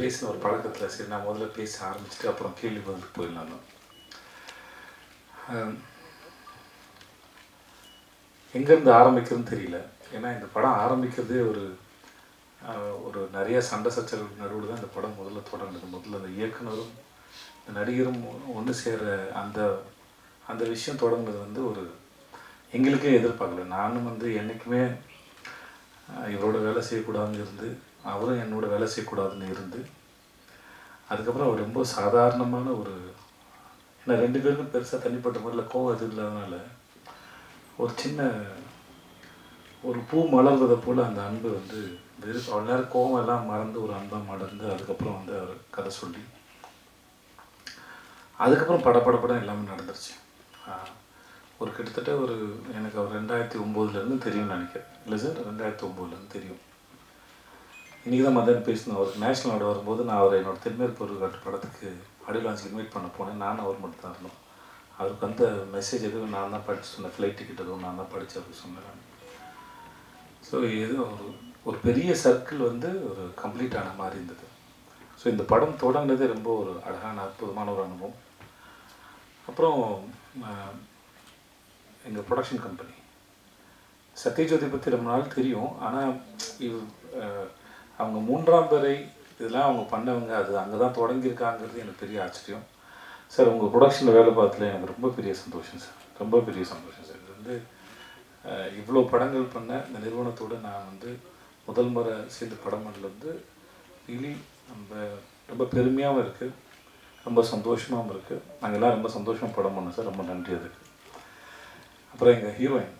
பேசின ஒரு பழக்கத்தில் சரி நான் முதல்ல பேச ஆரம்பிச்சுட்டு அப்புறம் கேள்வி பதிலுக்கு போயிடலாம். எங்கேருந்து ஆரம்பிக்கிறதுன்னு தெரியல. ஏன்னா இந்த படம் ஆரம்பிக்கிறதே ஒரு நிறைய சண்டை சச்சரவுக்கு நடுவில் தான் இந்த படம் முதல்ல தொடங்குது. முதல்ல அந்த இயக்குனரும் இந்த நடிகரும் ஒன்று சேர அந்த அந்த விஷயம் தொடங்குனது வந்து எங்களுக்கே எதிர்பார்க்கல. நானும் என்றைக்குமே இவரோட வேலை செய்யக்கூடாதுன்னு இருந்து, அவரும் என்னோட வேலை செய்யக்கூடாதுன்னு இருந்து, அதுக்கப்புறம் அவர் ரொம்ப சாதாரணமான ஏன்னா 2 பேருக்கும் பெருசாக தனிப்பட்ட முறையில் கோவம் எதுவும் இல்லாதனால ஒரு சின்ன பூ மலர்வதை போல் அந்த அன்பு அவ்வளோ நேரம் கோவம் எல்லாம் மறந்து ஒரு அன்பாக மலர்ந்து அதுக்கப்புறம் அவர் கதை சொல்லி அதுக்கப்புறம் படப்படப்படம் எல்லாமே நடந்துருச்சு. கிட்டத்தட்ட எனக்கு அவர் 2009 தெரியும்னு நினைக்கிறேன். இல்லை சார், 2009 தெரியும். இன்றைக்கி தான் மத்தியானம் பேசணும். அவருக்கு நேஷ்னல் அவார்டு வரும்போது நான் அவரை என்னோடய தென்மேற்கு பொருட்காட்டு படத்துக்கு ஆடியோ லான்ச்சுக்கு இன்வைட் பண்ண போனேன். நானும் அவர் மட்டும் தான் இருந்தோம். அவருக்கு மெசேஜ் எதுவும் நான் தான் படித்து சொன்னேன். ஃப்ளைட் டிக்கெட் எதுவும் நான் தான் படித்து அப்படி சொன்னேன். ஸோ இது ஒரு பெரிய சர்க்கிள் ஒரு கம்ப்ளீட் ஆன மாதிரி இருந்தது. ஸோ இந்த படம் தொடங்கினதே ரொம்ப அழகான அற்புதமான ஒரு அனுபவம். அப்புறம் எங்கள் ப்ரொடக்ஷன் கம்பெனி சத்யஜோதி பற்றி ரொம்ப நாள் தெரியும். ஆனால் அவங்க 3ஆம் பிறை இதெல்லாம் அவங்க பண்ணவங்க, அது அங்கே தான் தொடங்கியிருக்காங்கிறது எனக்கு பெரிய ஆச்சரியம். சார், உங்கள் ப்ரொடக்ஷனில் வேலை பார்த்ததுல எனக்கு ரொம்ப பெரிய சந்தோஷம் சார், ரொம்ப பெரிய சந்தோஷம் சார். இது இவ்வளோ படங்கள் பண்ண இந்த நிறுவனத்தோடு நான் முதல் முறை சேர்ந்து படம் பண்ணது ரியலி ரொம்ப பெருமையாகவும் இருக்குது, ரொம்ப சந்தோஷமாகவும் இருக்குது. நாங்கள் எல்லாம் ரொம்ப சந்தோஷமாக படம் பண்ணோம் சார், ரொம்ப நன்றி அதுக்கு. அப்புறம் எங்கள் ஹீரோயின்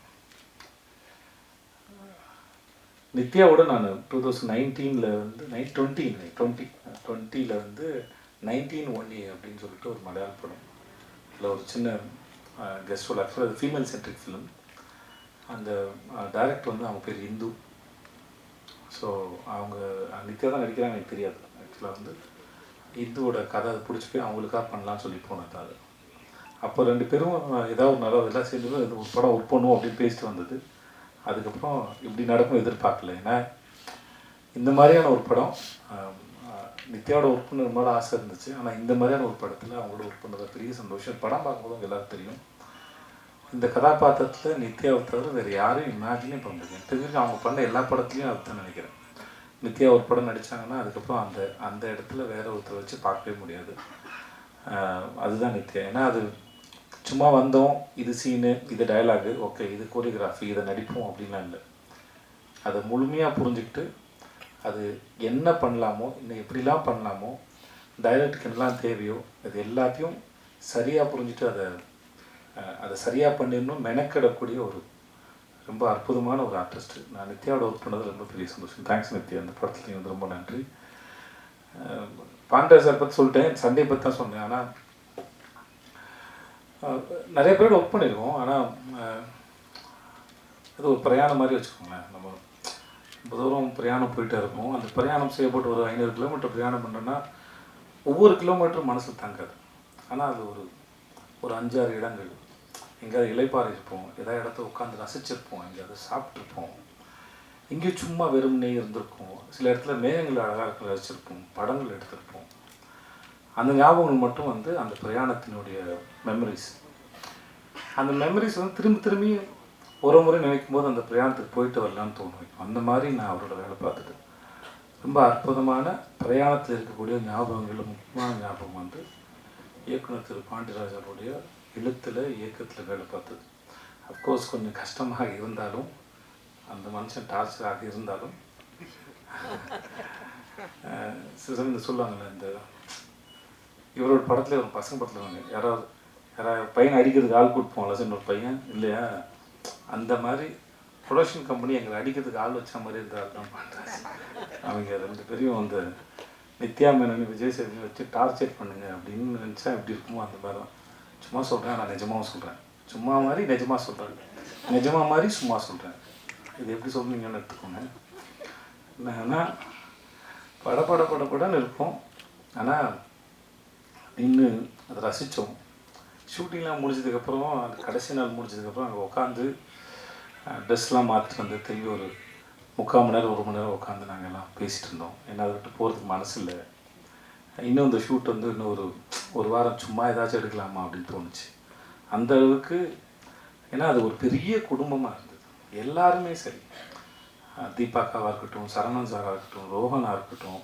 நித்யாவோட நான் 2019 2020 19 அப்படின்னு சொல்லிட்டு ஒரு மலையாள படம், அதில் ஒரு சின்ன கெஸ்ட் ரோல். ஆக்சுவலாக அது ஃபீமேல் சென்ட்ரிக் ஃபிலிம். அந்த டைரக்டர் அவங்க பேர் இந்து. ஸோ அவங்க நித்யா தான் நடிக்கிறாங்க, எனக்கு தெரியாது. ஆக்சுவலாக இந்துவோட கதை அதை பிடிச்சி போய் அவங்களுக்காக பண்ணலான்னு சொல்லி போனது. அது அப்போ 2 பேரும் ஏதாவது நல்லா எல்லாம் சேர்ந்து ஒரு படம் ஒர்க் பண்ணுவோம் அப்படின்னு பேசிட்டு வந்தது. அதுக்கப்புறம் இப்படி நடக்கும் எதிர்பார்க்கல. ஏன்னா இந்த மாதிரியான ஒரு படம் நித்யாவோட ஒர்க் பண்ணுற மாதிரி ஆசை இருந்துச்சு. ஆனால் இந்த மாதிரியான ஒரு படத்தில் அவங்களோட ஒர்க் பண்ணுறது பெரிய சந்தோஷம். படம் பார்க்கும்போது எல்லாருக்கும் தெரியும், இந்த கதாபாத்திரத்தில் நித்யாவை தவிர வேறு யாரும் இமேஜினே பண்ண முடியாது. எனக்கு தெரிஞ்சு அவங்க பண்ண எல்லா படத்துலையும் அதுதான் நினைக்கிறேன். நித்யா ஒரு படம் நடித்தாங்கன்னா அதுக்கப்புறம் அந்த இடத்துல வேற ஒருத்தரை வச்சு பார்க்கவே முடியாது. அதுதான் நித்யா. ஏன்னா அது சும்மா வந்தோம், இது சீனு, இது டயலாகு, ஓகே, இது கோரியோகிராஃபி, இதை நடிப்போம் அப்படின்லாம் இல்லை. அதை முழுமையாக புரிஞ்சுக்கிட்டு அது என்ன பண்ணலாமோ, இன்னும் எப்படிலாம் பண்ணலாமோ, டைரக்டுக்கு என்னெல்லாம் தேவையோ அது எல்லாத்தையும் சரியாக புரிஞ்சுட்டு அதை சரியாக பண்ணிடணும் மெனக்கிடக்கூடிய ரொம்ப அற்புதமான ஒரு ஆர்டிஸ்ட்டு. நான் நித்யாவோட ஒர்க் பண்ணது ரொம்ப பெரிய சந்தோஷம். தேங்க்ஸ் நித்யா, அந்த படத்துலேயும் ரொம்ப நன்றி. பாண்டே சார் பற்றி சொல்லிட்டேன், சண்டே பற்றி தான் சொன்னேன். ஆனால் நிறைய பேரோட ஒர்க் பண்ணியிருக்கோம். ஆனால் அது ஒரு பிரயாணம் மாதிரி வச்சுக்கோங்களேன். நம்ம ரொம்ப தூரம் பிரயாணம் போயிட்டே இருப்போம். அந்த பிரயாணம் செய்யப்பட்டு ஒரு 500 கிலோமீட்டர் பிரயாணம் பண்ணுறோன்னா ஒவ்வொரு கிலோமீட்டரும் மனசில் தங்காது. ஆனால் அது ஒரு 5-6 இடங்கள் எங்கேயாவது இலைப்பாறை இருப்போம், ஏதாவது இடத்த உட்காந்து ரசிச்சிருப்போம், எங்கேயாவது சாப்பிட்ருப்போம், எங்கேயும் சும்மா வெறும்னே இருந்திருக்கும். சில இடத்துல மேகங்கள் அழகாக ரசிச்சிருப்போம், படங்கள் எடுத்திருப்போம். அந்த ஞாபகங்கள் மட்டும் அந்த பிரயாணத்தினுடைய மெமரிஸ். அந்த மெமரிஸ் திரும்பி ஒரு முறை நினைக்கும் போது அந்த பிரயாணத்துக்கு போயிட்டு வரலான்னு தோணும். அந்த மாதிரி நான் அவரோட வேலை பார்த்துட்டு ரொம்ப அற்புதமான பிரயாணத்தில் இருக்கக்கூடிய ஞாபகங்களில் முக்கியமான ஞாபகம் இயக்குனர் திரு பாண்டியராஜனுடைய எழுத்தில் இயக்கத்தில் வேலை பார்த்தது. அஃப்கோர்ஸ் கொஞ்சம் கஷ்டமாக இருந்தாலும், அந்த மனுஷன் டார்ச்சராக இருந்தாலும், சில சமயம் சொல்லுவாங்கள்ல, இவரோட படத்தில் ஒரு பசங்க படத்தில் யாராவது பையனை அடிக்கிறதுக்கு ஆள் கூப்பிட்டு சார் ஒரு பையன் இல்லையா, அந்த மாதிரி ப்ரொடக்ஷன் கம்பெனி எங்களை அடிக்கிறதுக்கு ஆள் வச்ச மாதிரி இருந்தால் தான் பண்ணுறாங்க. அவங்க 2 பேரையும் நித்யா மேனன், விஜய் சேதுபதி வச்சு டார்ச்சர் பண்ணுங்க அப்படின்னு நினச்சா எப்படி இருக்குமோ அந்த மாதிரி தான். சும்மா சொல்கிறேன், நான் நிஜமாகவும் சொல்கிறேன். சும்மா மாதிரி நிஜமாக சொல்கிறேன், நிஜமாக மாதிரி சும்மா சொல்கிறேன். இது எப்படி சொல்லுவீங்கன்னு எடுத்துக்கோங்க. என்னன்னா படன்னு இருக்கும். ஆனால் இன்னும் அதை ரசித்தோம். ஷூட்டிங்லாம் முடிஞ்சதுக்கப்புறம், அந்த கடைசி நாள் முடிஞ்சதுக்கப்புறம் அங்கே உட்காந்து ட்ரெஸ்லாம் மாற்றிட்டு திரும்பி ஒரு 3/4 மணி நேரம் 1 மணி நேரம் உட்காந்து நாங்கள் எல்லாம் பேசிகிட்டு இருந்தோம். ஏன்னா அதை விட்டு போகிறதுக்கு மனசு இல்லை. இன்னும் இந்த ஷூட் வந்து இன்னும் ஒரு வாரம் சும்மா ஏதாச்சும் எடுக்கலாமா அப்படின்னு தோணுச்சு. அந்த அளவுக்கு. ஏன்னா அது ஒரு பெரிய குடும்பமாக இருந்தது. எல்லாருமே சரி, தீபாக்காவாக இருக்கட்டும், சரவணன் சாராக இருக்கட்டும், ரோஹனாக இருக்கட்டும்,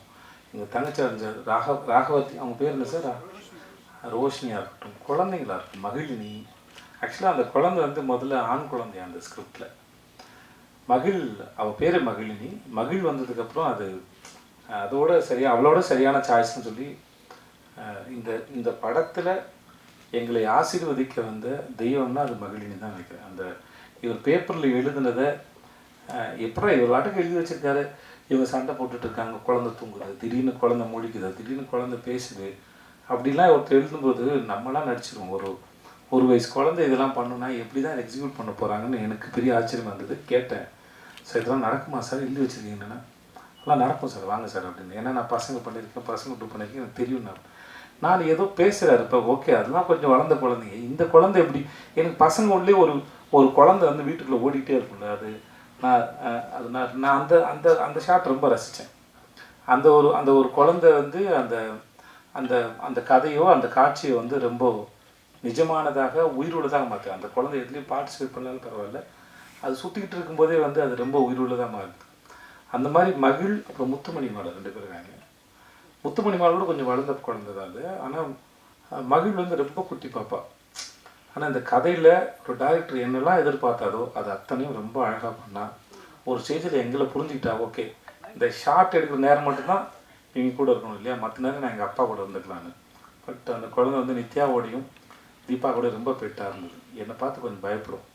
எங்கள் தங்கச்சி அறிஞ்ச ராகவதி, அவங்க பேர் என்ன சார், ரோஷினியாக இருக்கட்டும், குழந்தைங்களாக இருக்கட்டும், மகிழினி. ஆக்சுவலாக அந்த குழந்தை வந்து முதல்ல ஆண் குழந்தையா அந்த ஸ்கிரிப்டில். அவள் பேர் மகிழினி. மகிழ் வந்ததுக்கப்புறம் அதோட அவளோட சரியான சாய்ஸ்ன்னு சொல்லி இந்த படத்தில் எங்களை ஆசீர்வதிக்க வந்த தெய்வம்னா அது மகிழினி தான் நினைக்கிறேன். இவர் பேப்பரில் எழுதுனதை எப்படா இவர் வாட்டுக்கு எழுதி வச்சுருக்காரு, இவங்க சண்டை போட்டுட்டு இருக்காங்க, குழந்தை தூங்குது, திடீர்னு குழந்தை முழிக்குது, திடீர்னு குழந்தை பேசுது, அப்படிலாம் ஒருத்தர் எழுதும்போது நம்மளாம் நடிச்சிருவோம். ஒரு வயசு குழந்தை இதெல்லாம் பண்ணுனா எப்படி தான் எக்ஸிக்யூட் பண்ண போகிறாங்கன்னு எனக்கு பெரிய ஆச்சரியமாக இருந்தது. கேட்டேன், சார் இதெல்லாம் நடக்குமா சார், எழுதி வச்சுருக்கீங்கன்னா? எல்லாம் நடக்கும் சார், வாங்க சார் அப்படின்னு. ஏன்னா நான் பசங்க பண்ணியிருக்கேன், பசங்க விட்டு பண்ணியிருக்கேன், எனக்கு தெரியும். நான் ஏதோ பேசுகிறாரு இப்போ, ஓகே அதெல்லாம் கொஞ்சம் வளர்ந்த குழந்தைங்க. இந்த குழந்தை எப்படி, எனக்கு பசங்க உள்ளே ஒரு குழந்தை வந்து வீட்டுக்குள்ளே ஓடிக்கிட்டே இருக்கும்ல, நான் அந்த ஷாட் ரொம்ப ரசித்தேன். அந்த ஒரு குழந்தை வந்து அந்த கதையோ அந்த காட்சியை வந்து ரொம்ப நிஜமானதாக உயிருள்ளதாக மாற்று. அந்த குழந்தை எதுலேயும் பார்ட்டிசிபேட் பண்ணாலும் பரவாயில்ல, அது சுற்றிக்கிட்டு இருக்கும்போதே வந்து அது ரொம்ப உயிருள்ளதாக மாறுது. அந்த மாதிரி மகிழ் அப்புறம் முத்துமணி மாலை 2 பேர் இருக்காங்க. முத்துமணி மாலை கூட கொஞ்சம் வளர்ந்த குழந்தை தான் அது. ஆனால் மகிழ் வந்து ரொம்ப குட்டி பாப்பா. ஆனால் இந்த கதையில் ஒரு டைரக்டர் என்னெல்லாம் எதிர்பார்த்தாரோ அது அத்தனையும் ரொம்ப அழகாக பண்ணால், ஒரு ஸ்டேஜில் எங்களை புரிஞ்சுக்கிட்டா, ஓகே இந்த ஷார்ட் எடுக்கிற நேரம் மட்டும்தான் இவங்க கூட இருக்கணும் இல்லையா, மற்ற நேரம் நான் எங்கள் அப்பா கூட இருந்துக்கலான்னு. பட் அந்த குழந்தை வந்து நித்யாவோடையும் தீபா கூட ரொம்ப பெட்டாக இருந்தது. என்னை பார்த்து கொஞ்சம் பயப்படும்.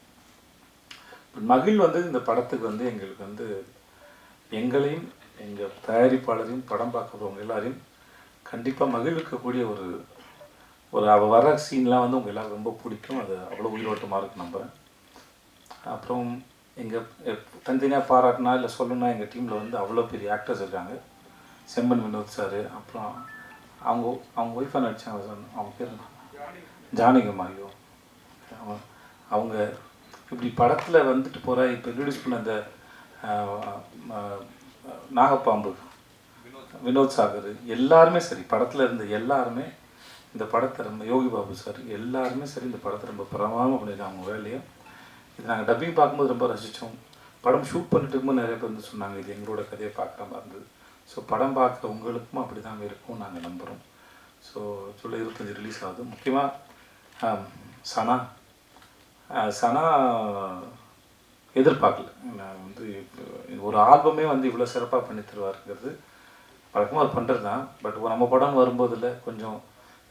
மகிழ் வந்து இந்த படத்துக்கு வந்து எங்களுக்கு வந்து எங்களையும் எங்கள் தயாரிப்பாளரையும் படம் பார்க்குறவங்க எல்லாரையும் கண்டிப்பாக மகிழ்விக்கக்கூடிய அவள் வர சீன்லாம் வந்து உங்கள் எல்லோரும் ரொம்ப பிடிக்கும். அது அவ்வளோ உயிரோட்டமாக இருக்குது. நம்புகிறேன். அப்புறம் எங்கள் தனித்தனியாக பாராட்டினா இல்லை சொல்லணும்னா, எங்கள் டீமில் வந்து அவ்வளோ பெரிய ஆக்டர்ஸ் இருக்காங்க. செம்மன் வினோத் சார், அப்புறம் அவங்க ஒய்ஃபாக நடித்தாங்க சார், அவங்க பேர் ஜானகிமா. ஐயோ, அவங்க இப்படி படத்தில் வந்துட்டு போகிற, இப்போ இன்ட்ரடியூஸ் பண்ண அந்த நாகப்பாம்பு வினோத் சாகர், எல்லாருமே சரி, படத்தில் இருந்த எல்லாருமே இந்த படத்தை ரொம்ப, யோகி பாபு சார், எல்லாருமே சரி இந்த படத்தை ரொம்ப பிரமாதமாக பண்ணியிருக்காங்க அவங்க வேலையை. இது நாங்கள் டப்பிங் பார்க்கும்போது ரொம்ப ரசித்தோம். படம் ஷூட் பண்ணிட்டு இருக்கும்போது நிறைய பேர் வந்து சொன்னாங்க இது எங்களோட கதையை பார்க்குற மாதிரி இருந்தது. ஸோ படம் பார்க்குற உங்களுக்கும் அப்படி தான் இருக்கும் நாங்கள் நம்புகிறோம். ஸோ ஜூலை 25 ரிலீஸ் ஆகுது. முக்கியமாக சனா எதிர்பார்க்கல. நான் வந்து ஒரு ஆல்பமே வந்து இவ்வளோ சிறப்பாக பண்ணி தருவாருங்கிறது வழக்கமாக அது பண்ணுறது தான். பட் நம்ம படம் வரும்போதில் கொஞ்சம்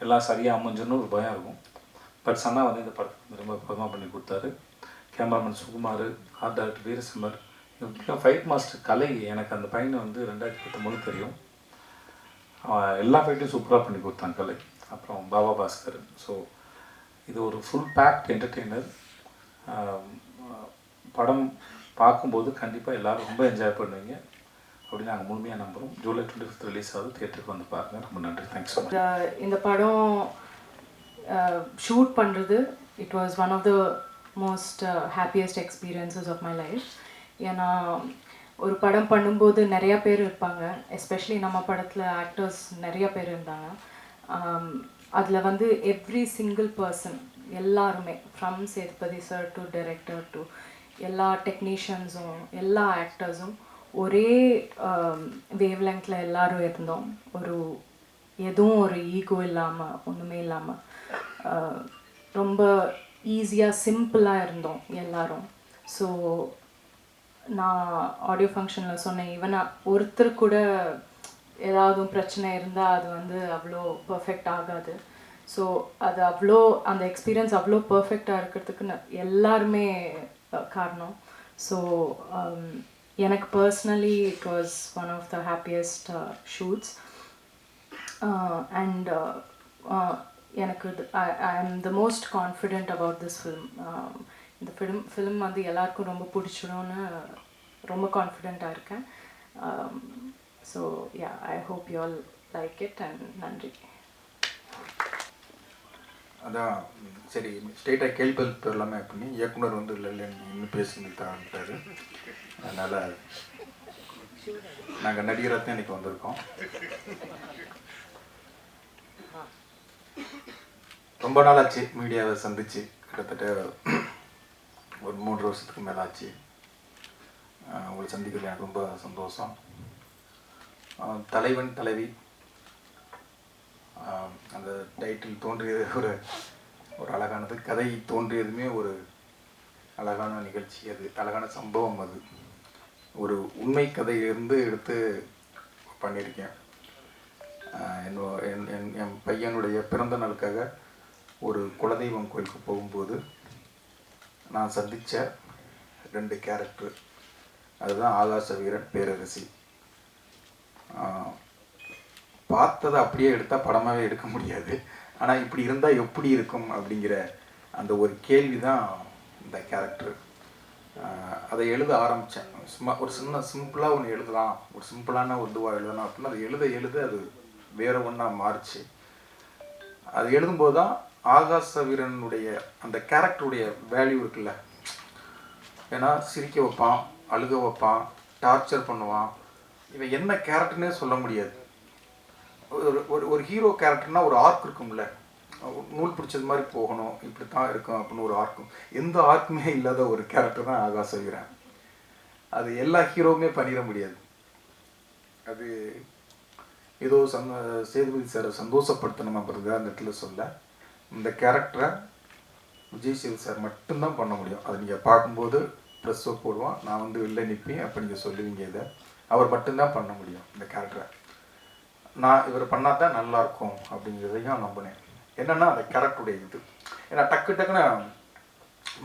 எல்லாம் சரியாக அமைஞ்சுன்னு ஒரு பயம் இருக்கும். பட் சனா வந்து இந்த படத்துக்கு ரொம்ப பதமாக பண்ணி கொடுத்தாரு. கேமராமேன் சுகுமார், ஆர்ட் டைரக்டர் வீரசிம்மர், முக்கியம் ஃபைட் மாஸ்டர் கலை. எனக்கு அந்த பையனை வந்து 2019 தெரியும். எல்லா ஃபைட்டையும் சூப்பராக பண்ணி கொடுத்தாங்க கலை. அப்புறம் பாபா பாஸ்கர். ஸோ இது ஒரு ஃபுல் பேக்ட் என்டர்டெய்னர். படம் பார்க்கும்போது கண்டிப்பாக எல்லோரும் ரொம்ப என்ஜாய் பண்ணுவீங்க அப்படின்னு நாங்கள் முழுமையாக நம்புகிறோம். ஜூலை 25 ரிலீஸ் ஆகுது. தியேட்டருக்கு வந்து பாருங்கள். ரொம்ப நன்றி. Thanks so much. இந்த படம் ஷூட் பண்ணுறது it was one of the most happiest experiences of my life. ஏன்னா ஒரு படம் பண்ணும்போது நிறையா பேர் இருப்பாங்க. எஸ்பெஷலி நம்ம படத்தில் ஆக்டர்ஸ் நிறையா பேர் இருந்தாங்க. அதில் வந்து எவ்ரி சிங்கிள் பர்சன் எல்லாருமே, from Sethupathi sir to director to எல்லா டெக்னீஷியன்ஸும் எல்லா ஆக்டர்ஸும் ஒரே வேவ் லெங்க்ல எல்லாரும் இருந்தோம். எதுவும் ஒரு ஈகோ இல்லாமல், ஒன்றுமே இல்லாமல் ரொம்ப ஈஸியாக சிம்பிளாக இருந்தோம் எல்லாரும். ஸோ நான் ஆடியோ ஃபங்க்ஷனில் சொன்னேன், ஈவன் ஒருத்தர் கூட ஏதாவது பிரச்சனை இருந்தால் அது வந்து அவ்வளோ பர்ஃபெக்ட் ஆகாது. ஸோ அது அந்த எக்ஸ்பீரியன்ஸ் அவ்வளோ பர்ஃபெக்டாக இருக்கிறதுக்கு எல்லாருமே காரணம். ஸோ எனக்கு personally it was one of the happiest shoots. And எனக்கு I am the most confident about this film. இந்த ஃபிலிம் வந்து எல்லாருக்கும் ரொம்ப பிடிச்சிடும்னு ரொம்ப கான்ஃபிடென்ட்டாக இருக்கேன். So yeah, I hope you all like it and நன்றி. அதான் சரி, ஸ்ட்ரெயிட்டாக கேள்வி எல்லாமே பண்ணி இயக்குனர் வந்து இல்லை இன்னும் பேசுனது ஆரம்பிட்டாரு. அதனால் நாங்கள் நடிகராக தான் இன்றைக்கி வந்திருக்கோம். ரொம்ப நாள் ஆச்சு மீடியாவை சந்திச்சு, கிட்டத்தட்ட ஒரு 3 வருஷத்துக்கு மேலே ஆச்சு. உங்களை சந்திக்கிறது எனக்கு ரொம்ப சந்தோஷம். தலைவன் தலைவி அந்த டைட்டில் தோன்றியது ஒரு அழகானது. கதை தோன்றியதுமே ஒரு அழகான நிகழ்ச்சி. அது அழகான சம்பவம். அது ஒரு உண்மை கதையிலிருந்து எடுத்து பண்ணியிருக்கேன். என் பையனுடைய பிறந்த நாளுக்காக ஒரு குலதெய்வம் கோயிலுக்கு போகும்போது நான் சந்தித்த 2 கேரக்டர், அதுதான் ஆகாச வீரன், பேரரசி. பார்த்ததை அப்படியே எடுத்தால் படமாகவே எடுக்க முடியாது. ஆனால் இப்படி இருந்தால் எப்படி இருக்கும் அப்படிங்கிற அந்த ஒரு கேள்வி தான் இந்த கேரக்டர். அதை எழுத ஆரம்பித்தேன். சும்மா ஒரு சிம்பிளாக ஒன்று எழுதலாம், ஒரு சிம்பிளான ஒரு இதுவாக எழுதலாம் அப்படின்னா அது எழுத அது வேறு ஒன்றா மாறிச்சு. அது எழுதும்போது தான் ஆகாச வீரனுடைய அந்த கேரக்டருடைய வேல்யூ இருக்குல்ல. ஏன்னா சிரிக்க வைப்பான், அழுக வைப்பான், டார்ச்சர் பண்ணுவான். இவன் என்ன கேரக்டர்னே சொல்ல முடியாது. ஒரு ஹீரோ கேரக்டர்னால் ஒரு ஆர்க் இருக்கும்ல, நூல் பிடிச்சது மாதிரி போகணும், இப்படி தான் இருக்கும் அப்படின்னு ஒரு ஆர்க்கும். எந்த ஆர்க்குமே இல்லாத ஒரு கேரக்டர் தான் ஆகாச வீரன். அது எல்லா ஹீரோவுமே பண்ணிட முடியாது. அது ஏதோ சேதுபதி சாரை சந்தோஷப்படுத்தணும் அப்படிங்கிறத அந்த இடத்துல சொல்ல, இந்த கேரக்டரை விஜய் சேது சார் மட்டும்தான் பண்ண முடியும். அதை நீங்கள் பார்க்கும்போது ப்ரெஸ்ஸோ போடுவான், நான் வந்து வெளில நிற்பேன் அப்போ நீங்கள் சொல்லுவீங்க. இதை அவர் மட்டும்தான் பண்ண முடியும். இந்த கேரக்டரை நான் இவர் பண்ணால் தான் நல்லாயிருக்கும் அப்படிங்கிறதையும் நம்பினேன். என்னென்னா அந்த கேரக்டருடைய இது, ஏன்னா டக்குன்னு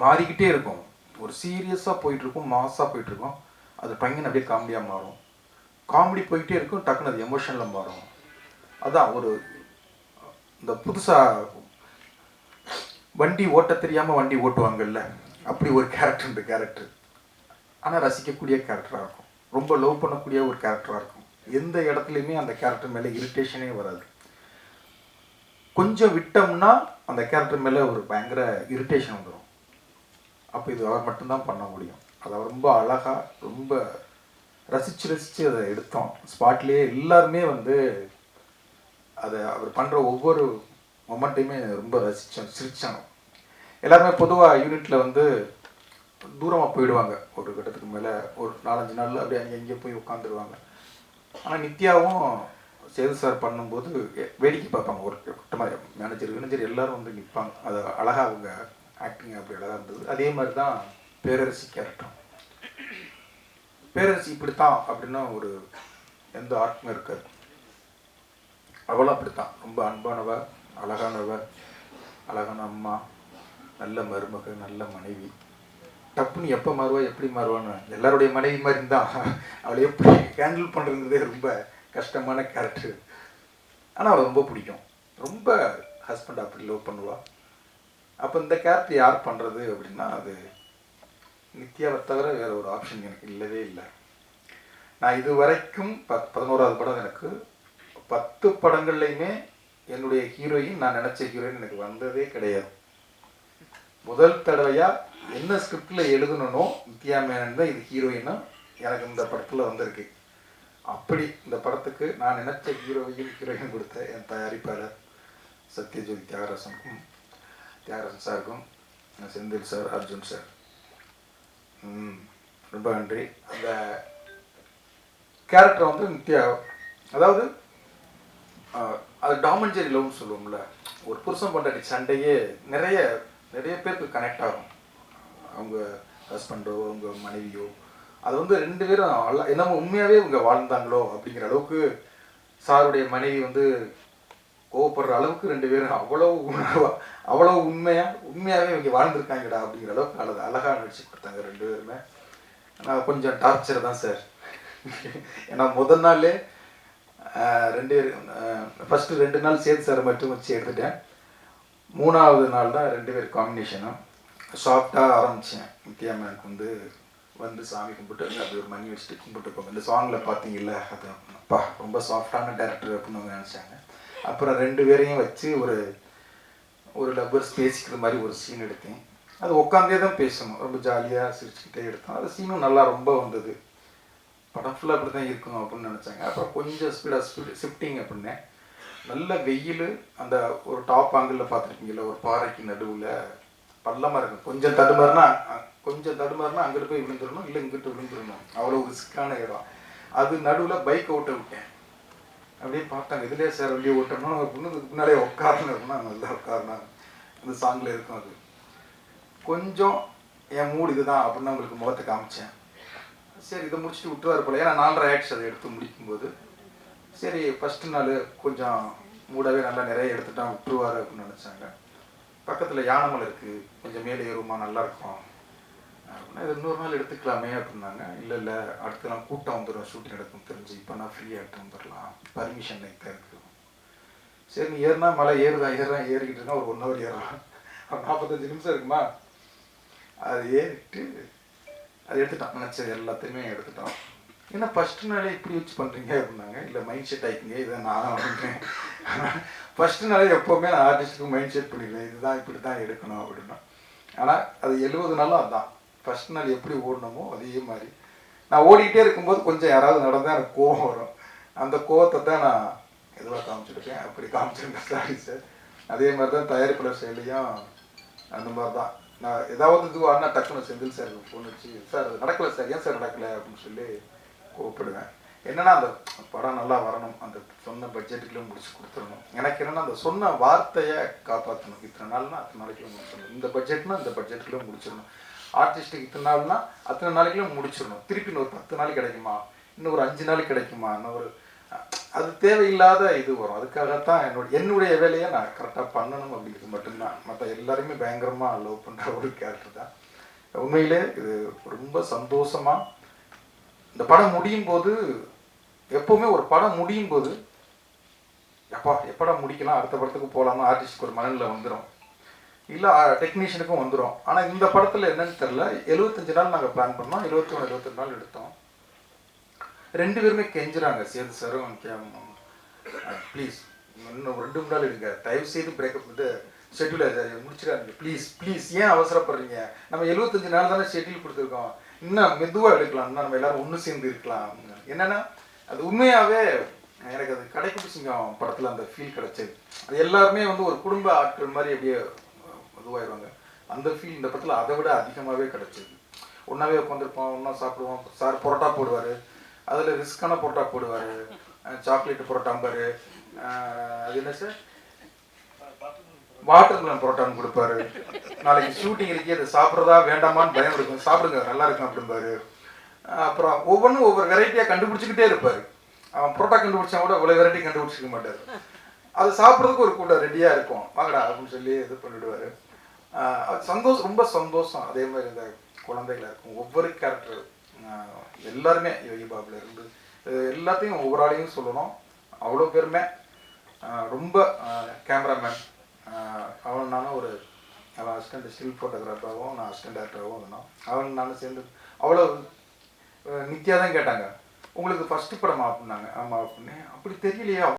மாறிக்கிட்டே இருக்கும். ஒரு சீரியஸாக போயிட்டுருக்கும், மாஸாக போயிட்டுருக்கும், அது பையன் அப்படியே காமெடியாக மாறும். காமெடி போய்கிட்டே இருக்கும், டக்குன்னு அது எமோஷனில் மாறும். அதான் ஒரு இந்த புதுசாக வண்டி ஓட்ட தெரியாமல் வண்டி ஓட்டுவாங்கல்ல, அப்படி ஒரு கேரக்டர் இந்த கேரக்டர். ஆனால் ரசிக்கக்கூடிய கேரக்டராக இருக்கும், ரொம்ப லவ் பண்ணக்கூடிய ஒரு கேரக்டராக இருக்கும். எந்த இடத்துலையுமே அந்த கேரக்டர் மேலே இரிட்டேஷனே வராது. கொஞ்சம் விட்டோம்னா அந்த கேரக்டர் மேலே ஒரு பயங்கர இரிட்டேஷன் வந்துடும். அப்போ இது அவர் மட்டும்தான் பண்ண முடியும். அதை ரொம்ப அழகாக ரொம்ப ரசித்து அதை எடுத்தோம். ஸ்பாட்லேயே எல்லாருமே வந்து அதை அவர் பண்ணுற ஒவ்வொரு மொமெண்ட்டையுமே ரொம்ப சிரித்தோம். எல்லாருமே பொதுவாக யூனிட்டில் வந்து தூரமாக போயிடுவாங்க. ஒரு கட்டத்துக்கு மேலே ஒரு 4-5 நாளில் அப்படியே அங்கேயே போய் உட்காந்துருவாங்க. ஆனால் நித்யாவும் சேது சார் பண்ணும்போது வேடிக்கை பார்ப்பாங்க. ஒரு கூட்டமாக மேனேஜர் எல்லோரும் வந்து நிற்பாங்க. அது அழகாக அவங்க ஆக்டிங் அப்படி அழகாக இருந்தது. அதே மாதிரி தான் பேரரசி கேரக்டர். பேரரசி இப்படித்தான் அப்படின்னா ஒரு எந்த ஆர்க்குமே இருக்காது. அவளும் அப்படித்தான், ரொம்ப அன்பானவ, அழகானவ, அழகான அம்மா, நல்ல மருமக, நல்ல மனைவி. டப்புன்னு எப்போ மாறுவா எப்படி மாறுவான்னு எல்லாருடைய மனைவி மாதிரி தான். அவளை எப்படி ஹேண்டில் பண்ணுறதுங்கிறதே ரொம்ப கஷ்டமான கேரக்டர். ஆனால் அவள் ரொம்ப பிடிக்கும். ரொம்ப ஹஸ்பண்ட் அப்படி லவ் பண்ணுவாள். அப்போ இந்த கேரக்டர் யார் பண்ணுறது அப்படின்னா அது நித்யாவை தவிர வேறு ஒரு ஆப்ஷன் எனக்கு இல்லவே இல்லை. நான் இது வரைக்கும் 11வது படம், எனக்கு 10 படங்கள்லையுமே என்னுடைய ஹீரோயின் நான் நினச்ச ஹீரோயின் எனக்கு வந்ததே கிடையாது. முதல் தடவையாக என்ன ஸ்கிரிப்டில் எழுதணும் நித்யா மேனன் தான் இது ஹீரோயின்னா எனக்கு இந்த படத்தில் வந்திருக்கு. அப்படி இந்த படத்துக்கு நான் நினச்ச ஹீரோயின் கொடுத்த என் தயாரிப்பாளர் சத்யஜோதி தியாகராசன் சாருக்கும், செந்தில் சார், அர்ஜுன் சார், ரொம்ப நன்றி. அந்த கேரக்டர் வந்து நித்யா, அதாவது அது டாமஞ்சரி லவ்னு சொல்லுவோம்ல, ஒரு புருஷன் பொண்டாட்டி சண்டையே நிறைய பேருக்கு கனெக்ட் ஆகும். அவங்க ஹஸ்பண்டோ அவங்க மனைவியோ அது வந்து 2 பேரும் என்னமோ உண்மையாகவே இவங்க வாழ்ந்தாங்களோ அப்படிங்கிற அளவுக்கு சாருடைய மனைவி வந்து கோவப்படுற அளவுக்கு 2 பேரும் அவ்வளோ உண்மையாகவே இவங்க வாழ்ந்துருக்காங்கடா அப்படிங்கிற அளவுக்கு அழகாக நடிச்சு கொடுத்தாங்க 2 பேருமே. ஆனால் கொஞ்சம் டார்ச்சர் தான் சார். ஏன்னா முதல் நாள் 2 நாள் சேது சார் மட்டும் வச்சு எடுத்துட்டேன். 3வது நாள் தான் 2 பேர் காம்பினேஷனும் சாஃப்டாக ஆரம்பித்தேன். நித்யா மேனுக்கு வந்து சாமி கும்பிட்டு அப்படி ஒரு மணி வச்சுட்டு கும்பிட்டு போங்க. இந்த சாங்கில் பார்த்தீங்கல்ல, அது அப்பா ரொம்ப சாஃப்டான டேரக்டர் அப்படின்னு அவங்க நினச்சாங்க. அப்புறம் 2 பேரையும் வச்சு ஒரு லவ்வர்ஸ் பேசிக்கிற மாதிரி ஒரு சீன் எடுத்தேன். அது உட்காந்தே தான் பேசணும், ரொம்ப ஜாலியாக சிரிச்சுக்கிட்டே எடுத்தோம். அது சீனும் நல்லா ரொம்ப வந்தது. படம் ஃபுல்லாக அப்படி தான் இருக்கும் அப்படின்னு நினச்சாங்க. அப்புறம் கொஞ்சம் ஸ்பீடாக ஷிஃப்டிங் அப்படின்னேன். நல்ல வெயில், அந்த ஒரு டாப் ஆங்கிளில் பார்த்துருக்கீங்களா, ஒரு பாறைக்கு நடுவில் பள்ளமாக இருக்கும். கொஞ்சம் தடுமாறுனா அங்கிட்டு போய் விழுந்துடணும், இல்லை இங்கிட்டு விழுந்துடணும். அவ்வளோ ரிஸ்க்கான இடம். அது நடுவில் பைக் ஓட்ட விட்டேன். அப்படியே பார்த்தாங்க, இதுலேயே சார் வண்டியை ஓட்டணும் அப்படின்னு. இதுக்கு முன்னாலே உட்காரணும் இருக்குன்னா நல்லா உட்காரணும். அந்த சாங்கில் இருக்கும். அது கொஞ்சம் என் மூடு இதுதான் அப்படின்னு அவங்களுக்கு முகத்தை காமிச்சேன். சரி இதை முடிச்சுட்டு விட்டுவார் போல, ஏன்னா 4:30 ஆயிடுச்சு அதை எடுத்து முடிக்கும்போது. சரி ஃபஸ்ட்டு நாள் கொஞ்சம் மூடாவே நல்லா நிறைய எடுத்துட்டான், விட்டுருவார் அப்படின்னு நினச்சாங்க. பக்கத்தில் யானைமலை இருக்குது, கொஞ்சம் மேலே ஏறுமா நல்லாயிருக்கும் அப்படின்னா, இது இன்னொரு நாள் எடுத்துக்கலாமே அப்படின்னாங்க. இல்லை அடுத்த நாள் கூட்டம் வந்துடும், ஷூட்டிங் எடுக்கும் தெரிஞ்சு, இப்போ நான் ஃப்ரீயாக வந்துடலாம், பர்மிஷன் நைட்டாக இருக்குது. சரி நீ ஏறினா மலை ஏறிக்கிட்டு இருக்கா, ஒரு 1 ஹவர் ஏறலாம், ஒரு 45 நிமிஷம் இருக்குமா. அது ஏறிட்டு அது எடுத்துட்டான், நினச்சது எல்லாத்தையுமே எடுத்துட்டான். ஏன்னா ஃபஸ்ட்டு நாளே இப்படி வச்சு பண்ணுறீங்க அப்படின்னாங்க. இல்லை மைண்ட் செட் ஆகிக்கிங்க, இதை நான் பண்ணுறேன். ஃபஸ்ட்டு நாளே எப்போவுமே நான் ஆர்டிஸ்ட்டுக்கு மைண்ட் செட் பண்ணிடுவேன், இதுதான் இப்படி தான் எடுக்கணும் அப்படின்னா. ஆனால் அது 70 நாளும் அதுதான். ஃபஸ்ட் நாள் எப்படி ஓடணுமோ அதே மாதிரி நான் ஓடிக்கிட்டே இருக்கும்போது கொஞ்சம் யாராவது நடந்தால் எனக்கு கோவம் வரும். அந்த கோவத்தை தான் நான் எதுவாக காமிச்சிருக்கேன், அப்படி காமிச்சிருக்கேன். Sorry sir. அதே மாதிரி தான் தயாரிப்பாளர் செயலையும் அந்த மாதிரி தான். நான் ஏதாவது இதுவானா டக்குன்னு செந்தில் சார் ஃபோன் வச்சு, சார் அது நடக்கலை சார், ஏன் சார் நடக்கலை அப்படின்னு சொல்லி கோவப்படுவேன். என்னென்னா அந்த படம் நல்லா வரணும், அந்த சொன்ன பட்ஜெட்டுக்குள்ளே முடிச்சு கொடுத்துடணும். எனக்கு என்னென்னா அந்த சொன்ன வார்த்தையை காப்பாற்றணும். இத்தனை நாள்னா அத்தனை நாளைக்குள்ளே முடிச்சிடணும், இந்த பட்ஜெட்னா இந்த பட்ஜெட்டுக்குள்ளே முடிச்சிடணும், ஆர்டிஸ்ட்டுக்கு இத்தனை நாள்னா அத்தனை நாளைக்குள்ளே முடிச்சிடணும். திருப்பி இன்னொரு 10 நாள் கிடைக்குமா, இன்னும் ஒரு 5 நாள் கிடைக்குமா, இன்னொரு அது தேவையில்லாத இது வரும். அதுக்காகத்தான் என்னுடைய வேலையை நான் கரெக்டாக பண்ணணும் அப்படிங்கிறது மட்டும்தான். மற்ற எல்லாருமே பயங்கரமாக லவ் பண்ணுற ஒரு கேரக்டர் தான். உண்மையிலே இது ரொம்ப சந்தோஷமாக இந்த படம் முடியும் போது, எப்போவுமே ஒரு படம் முடியும் போது எப்படா முடிக்கலாம், அடுத்த படத்துக்கு போகலாமா, ஆர்டிஸ்ட்டுக்கு ஒரு மனநிலை வந்துடும், இல்லை டெக்னீஷியனுக்கும் வந்துடும். ஆனால் இந்த படத்தில் என்னன்னு தெரில, 75 நாள் நாங்கள் பிளான் பண்ணோம், 21 22 நாள் எடுத்தோம். 2 பேருமே கெஞ்சுறாங்க, சேது சாரும் ப்ளீஸ் இன்னும் 2 நாள் எடுங்க, தயவு செய்து பிரேக்கப் வந்து ஷெட்யூல் முடிச்சிடாதீங்க ப்ளீஸ் ப்ளீஸ், ஏன் அவசரப்படுறீங்க, நம்ம 75 நாள் தானே ஷெட்யூல் கொடுத்துருக்கோம், இன்னும் மெதுவாக எடுக்கலாம், இன்னும் நம்ம எல்லோரும் ஒன்று சேர்ந்து இருக்கலாம். என்னென்னா அது உண்மையாகவே எனக்கு அது கடைக்குட்டி சிங்கம் படத்தில் அந்த ஃபீல் கிடச்சது. அது எல்லாருமே வந்து ஒரு குடும்ப ஆட்கள் மாதிரி அப்படியே இதுவாகிடுவாங்க. அந்த ஃபீல் இந்த படத்தில் அதை விட அதிகமாகவே கிடச்சிது. ஒன்றாவே உட்காந்துருப்போம், ஒன்றா சாப்பிடுவோம். சார் பரோட்டா போடுவார், அதில் ரிஸ்க்கான பரோட்டா போடுவார், சாக்லேட்டு பரோட்டாம்பார், அது என்ன சார் வாட்டர்மெலன் பரோட்டான்னு கொடுப்பாரு. நாளைக்கு ஷூட்டிங் இருக்கே, அதை சாப்பிட்றதா வேண்டாமான்னு பயம் இருக்கும், சாப்பிடுங்க நல்லா இருக்கும் அப்படிம்பாரு. அப்புறம் ஒவ்வொன்றும் ஒவ்வொரு வெரைட்டியாக கண்டுபிடிச்சிக்கிட்டே இருப்பார். அவன் பரோட்டா கண்டுபிடிச்சா கூட இவ்வளோ வெரைட்டி கண்டுபிடிச்சிக்க மாட்டார். அது சாப்பிட்றதுக்கு ஒரு கூட்டம் ரெடியாக இருக்கும், வாங்கடா அப்படின்னு சொல்லி இது பண்ணிவிடுவார். அது சந்தோஷம், ரொம்ப சந்தோஷம். அதே மாதிரி இந்த குழந்தைகளாக இருக்கும், ஒவ்வொரு கேரக்டர் எல்லாருமே யோகி பாபுல இருந்து எல்லாத்தையும் ஒவ்வொரு ஆளையும் சொல்லணும். அவ்வளோ பேருமே ரொம்ப கேமராமேன் அவன் நானும் அவன் அசிஸ்டண்ட் ஸ்டில் ஃபோட்டோகிராஃபராகவும் நான் அசிஸ்டண்ட் டேரக்டராகவும் இருந்தோம். அவன் நானும் சேர்ந்து அவ்வளோ நித்யா தான் கேட்டாங்க, உங்களுக்கு ஃபஸ்ட்டு படமா அப்படின்னாங்க. ஆமாம் அப்படின்னு. அப்படி தெரியலையா,